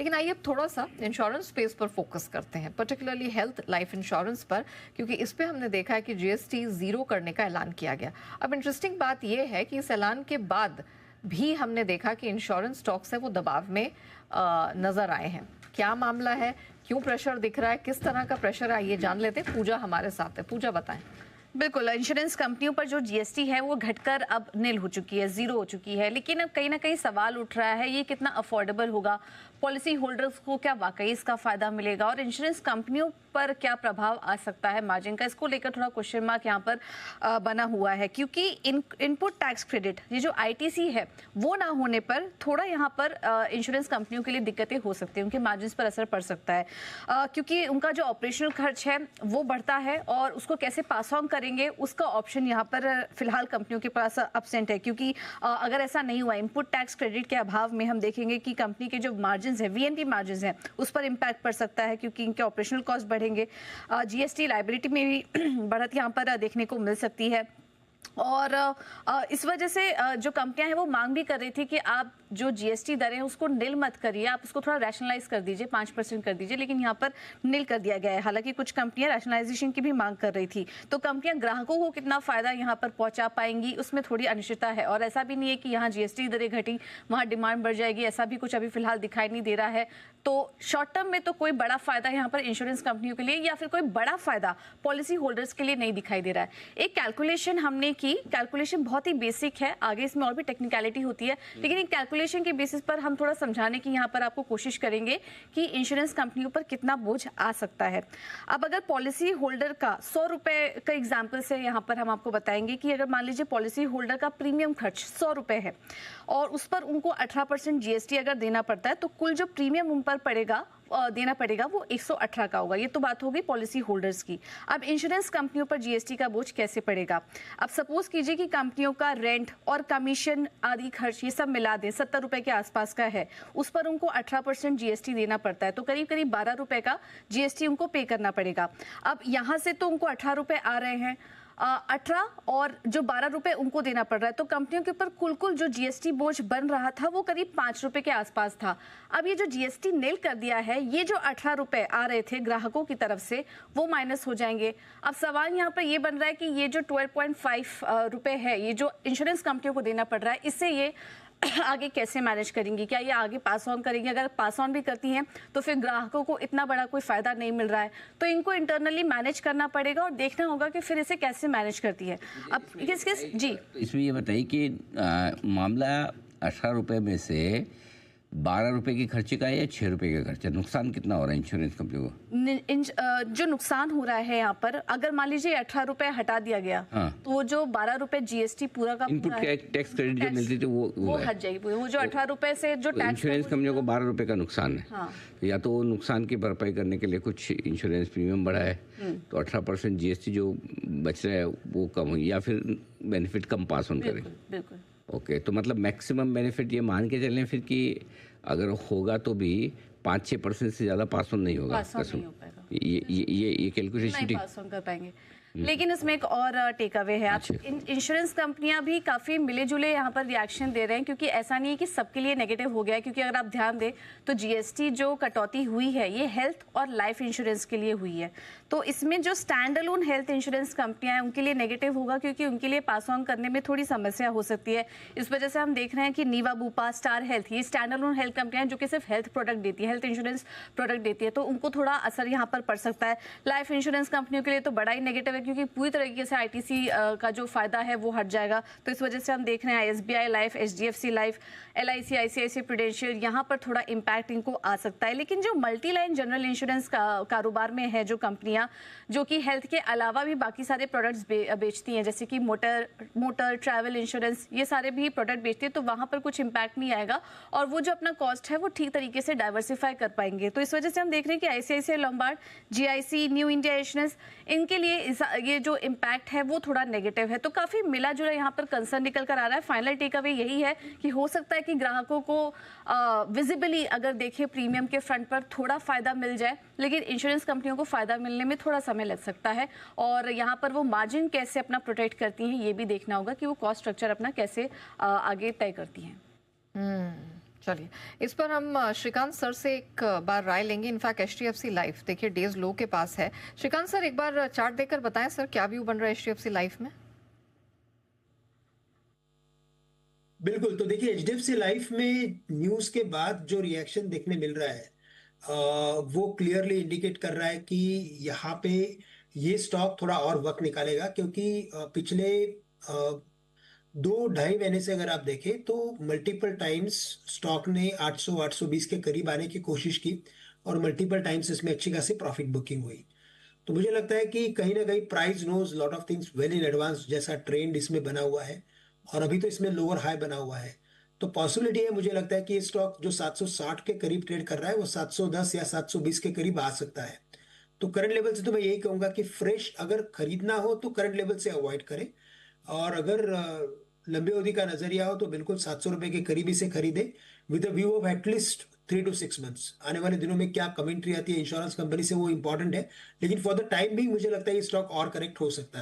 लेकिन आइए अब थोड़ा सा इंश्योरेंस स्पेस पर फोकस करते हैं, पर्टिकुलरली हेल्थ लाइफ इंश्योरेंस पर, क्योंकि इस पे हमने देखा है कि जीएसटी जीरो करने का ऐलान किया गया। अब इंटरेस्टिंग बात यह है कि इस ऐलान के बाद भी हमने देखा कि इंश्योरेंस स्टॉक्स है वो दबाव में नजर आए हैं। क्या मामला है, क्यों प्रेशर दिख रहा है, किस तरह का प्रेशर है, ये जान लेते हैं। पूजा हमारे साथ है। पूजा बताएं। बिल्कुल, इंश्योरेंस कंपनियों पर जो जीएसटी है वो घटकर अब नील हो चुकी है, जीरो हो चुकी है। लेकिन अब कहीं ना कहीं सवाल उठ रहा है ये कितना अफोर्डेबल होगा, पॉलिसी होल्डर्स को क्या वाकई इसका फायदा मिलेगा और इंश्योरेंस कंपनियों पर क्या प्रभाव आ सकता है मार्जिन का। इसको लेकर थोड़ा क्वेश्चन मार्क यहाँ पर बना हुआ है, क्योंकि इनपुट टैक्स क्रेडिट, ये जो आईटीसी है वो ना होने पर थोड़ा यहाँ पर इंश्योरेंस कंपनियों के लिए दिक्कतें हो सकती हैं, उनके मार्जिन पर असर पड़ सकता है, क्योंकि उनका जो ऑपरेशनल खर्च है वो बढ़ता है और उसको कैसे पास ऑन करेंगे उसका ऑप्शन यहाँ पर फिलहाल कंपनियों के पास एब्सेंट है। क्योंकि अगर ऐसा नहीं हुआ, इनपुट टैक्स क्रेडिट के अभाव में हम देखेंगे कि कंपनी के जो मार्जिन है, वीएनपी मार्जिन है, उस पर इंपैक्ट पड़ सकता है, क्योंकि इनके ऑपरेशनल कॉस्ट बढ़ेंगे। जीएसटी लायबिलिटी में भी बढ़त यहाँ पर देखने को मिल सकती है। और इस वजह से जो कंपनियां हैं वो मांग भी कर रही थी कि आप जो जीएसटी दरें हैं उसको नील मत करिए, आप उसको थोड़ा रैशनलाइज कर दीजिए, 5% कर दीजिए, लेकिन यहाँ पर नील कर दिया गया है। हालांकि कुछ कंपनियां रैशनलाइजेशन की भी मांग कर रही थी। तो कंपनियां ग्राहकों को कितना फायदा यहाँ पर पहुंचा पाएंगी उसमें थोड़ी अनिश्चितता है। और ऐसा भी नहीं है कि यहाँ जीएसटी दरें घटी वहाँ डिमांड बढ़ जाएगी, ऐसा भी कुछ अभी फिलहाल दिखाई नहीं दे रहा है। तो शॉर्ट टर्म में तो कोई बड़ा फायदा यहाँ पर इंश्योरेंस कंपनियों के लिए या फिर कोई बड़ा फायदा पॉलिसी होल्डर्स के लिए नहीं दिखाई दे रहा है। एक कैलकुलेशन हमने की, कैलकुलेशन बहुत ही बेसिक है, आगे इसमें और भी टेक्निकलिटी होती है, लेकिन एक कैलकुलेशन के बेसिस पर हम थोड़ा समझाने की यहाँ पर आपको कोशिश करेंगे कि इंश्योरेंस कंपनियों पर कितना बोझ आ सकता है। अब अगर पॉलिसी होल्डर का 100 रुपए का एग्जाम्पल से यहाँ पर हम आपको बताएंगे कि अगर मान लीजिए पॉलिसी होल्डर का प्रीमियम खर्च 100 रुपए है और उस पर उनको 18% जीएसटी अगर देना पड़ता है, तो कुल जो प्रीमियम उन पर पड़ेगा देना पड़ेगा वो 118 का होगा। ये तो बात होगी पॉलिसी होल्डर्स की। अब इंश्योरेंस कंपनियों पर जीएसटी का बोझ कैसे पड़ेगा। अब सपोज कीजिए कि कंपनियों का रेंट और कमीशन आदि खर्च ये सब मिला दें 70 रुपए के आसपास का है, उस पर उनको 18% जीएसटी देना पड़ता है, तो करीब करीब 12 रुपए का जीएसटी उनको पे करना पड़ेगा। अब यहाँ से तो उनको 18 रुपए आ रहे हैं, 18 और जो 12 रुपए उनको देना पड़ रहा है, तो कंपनियों के ऊपर कुल जो जीएसटी बोझ बन रहा था वो करीब 5 रुपए के आसपास था। अब ये जो जीएसटी नील कर दिया है, ये जो 18 रुपए आ रहे थे ग्राहकों की तरफ से वो माइनस हो जाएंगे। अब सवाल यहाँ पर ये बन रहा है कि ये जो 12.5 रुपए है, ये जो इंश्योरेंस कंपनियों को देना पड़ रहा है, इससे ये आगे कैसे मैनेज करेंगी, क्या ये आगे पास ऑन करेंगी। अगर पास ऑन भी करती हैं तो फिर ग्राहकों को इतना बड़ा कोई फायदा नहीं मिल रहा है, तो इनको इंटरनली मैनेज करना पड़ेगा और देखना होगा कि फिर इसे कैसे मैनेज करती है। अब किस जी इसमें ये बताइए कि मामला 18 रुपए में से 12 रुपए के खर्चे का है या 6 रुपए का खर्चा, नुकसान कितना हो रहा है इंश्योरेंस कंपनी को। जो नुकसान हो रहा है यहाँ पर, अगर मान लीजिए 18 रुपए हटा दिया गया, हाँ, तो वो जो 12 रुपए जीएसटी पूरा का इनपुट टैक्स क्रेडिट जो मिलती थी वो हट जाएगी। वो जो 18 रुपए से जो टैक्स, इंश्योरेंस कंपनियों को 12 रुपए का नुकसान है, हाँ, या तो वो नुकसान की भरपाई करने के लिए कुछ इंश्योरेंस प्रीमियम बढ़ा है, तो 18% जीएसटी जो बच रहा है वो कम हो, या फिर बेनिफिट कम पास ऑन करें। बिल्कुल। ओके, तो मतलब मैक्सिमम बेनिफिट ये मान के चलें फिर कि अगर होगा तो भी 5-6% से ज़्यादा पास ऑन नहीं होगा। ये कैलकुलेशन नहीं पास ऑन कर पाएंगे। लेकिन इसमें एक और टेक अवे है। आप इंश्योरेंस कंपनियां भी काफी मिले जुले यहाँ पर रिएक्शन दे रहे हैं, क्योंकि ऐसा नहीं है कि सबके लिए नेगेटिव हो गया है। क्योंकि अगर आप ध्यान दें तो जीएसटी जो कटौती हुई है ये हेल्थ और लाइफ इंश्योरेंस के लिए हुई है, तो इसमें जो स्टैंड अलोन हेल्थ इंश्योरेंस कंपनियां हैं उनके लिए नेगेटिव होगा, क्योंकि उनके लिए पास ऑन करने में थोड़ी समस्या हो सकती है। इस वजह से हम देख रहे हैं कि नीवा बूपा, स्टार हेल्थ, ये स्टैंड अलोन हेल्थ कंपनियां जो कि सिर्फ हेल्थ प्रोडक्ट देती है, हेल्थ इंश्योरेंस प्रोडक्ट देती है, तो उनको थोड़ा असर यहाँ पर पड़ सकता है। लाइफ इंश्योरेंस कंपनियों के लिए तो बड़ा ही नेगेटिव है, क्योंकि पूरी तरीके से आईटीसी का जो फायदा है वो हट जाएगा। तो इस वजह से हम देख रहे हैं SBI life, HDFC life, LIC, ICICI Prudential, यहाँ पर थोड़ा इंपैक्ट इनको आ सकता है। लेकिन जो मल्टी लाइन जनरल इंश्योरेंस का कारोबार में है जो कंपनियां, जो कि हेल्थ के अलावा भी बाकी सारे प्रोडक्ट्स बेचती हैं, जैसे कि मोटर ट्रैवल इंश्योरेंस, ये सारे भी प्रोडक्ट बेचती है, तो वहां पर कुछ इंपैक्ट नहीं आएगा और वो जो अपना कॉस्ट है वो ठीक तरीके से डाइवर्सिफाई कर पाएंगे। तो इस वजह से हम देख रहे हैं कि ICICI Lombard, GIC, new India insurance, इनके लिए ये जो इम्पैक्ट है वो थोड़ा नेगेटिव है। तो काफी मिला जुला यहाँ पर कंसर्न निकल कर आ रहा है। फाइनल टेक अवे यही है कि हो सकता है कि ग्राहकों को विजिबली अगर देखें प्रीमियम के फ्रंट पर थोड़ा फायदा मिल जाए, लेकिन इंश्योरेंस कंपनियों को फायदा मिलने में थोड़ा समय लग सकता है। और यहाँ पर वो मार्जिन कैसे अपना प्रोटेक्ट करती हैं ये भी देखना होगा कि वो कॉस्ट स्ट्रक्चर अपना कैसे आगे तय करती हैं। चलिए, इस पर हम श्रीकांत सर से एक बार राय लेंगे। इनफैक्ट एचडीएफसी लाइफ देखिए डेज लो के पास है। श्रीकांत सर एक बार चार्ट देखकर बताएं सर, क्या व्यू बन रहा है एचडीएफसी लाइफ में? बिल्कुल, तो देखिए एचडीएफसी लाइफ में न्यूज के बाद जो रिएक्शन देखने मिल रहा है वो क्लियरली इंडिकेट कर रहा है कि यहाँ पे ये स्टॉक थोड़ा और वक्त निकालेगा, क्योंकि पिछले 2-2.5 महीने से अगर आप देखें तो मल्टीपल टाइम्स स्टॉक ने 800-820 के करीब आने की कोशिश की और मल्टीपल टाइम्स इसमें अच्छी खासी प्रॉफिट बुकिंग हुई। तो मुझे लगता है कि कहीं ना कहीं price knows lot of things well in advance जैसा ट्रेंड इसमें बना हुआ है, और अभी तो इसमें लोअर हाई बना हुआ है। तो पॉसिबिलिटी है, मुझे लगता है कि ये स्टॉक जो 760 के करीब ट्रेड कर रहा है वो 710 या 720 के करीब आ सकता है। तो करंट लेवल से तो मैं यही कहूंगा कि फ्रेश अगर खरीदना हो तो करंट लेवल से अवॉइड करें, और अगर लंबी अवधि का नजरिया हो तो बिल्कुल 700 रुपए के करीब इसे खरीदे with a view of at least 3 to 6 months. आने वाले दिनों में क्या कमेंट्री आती है इंश्योरेंस कंपनी से वो इंपॉर्टेंट है, लेकिन फॉर द टाइम भी मुझे लगता है ये स्टॉक और करेक्ट हो सकता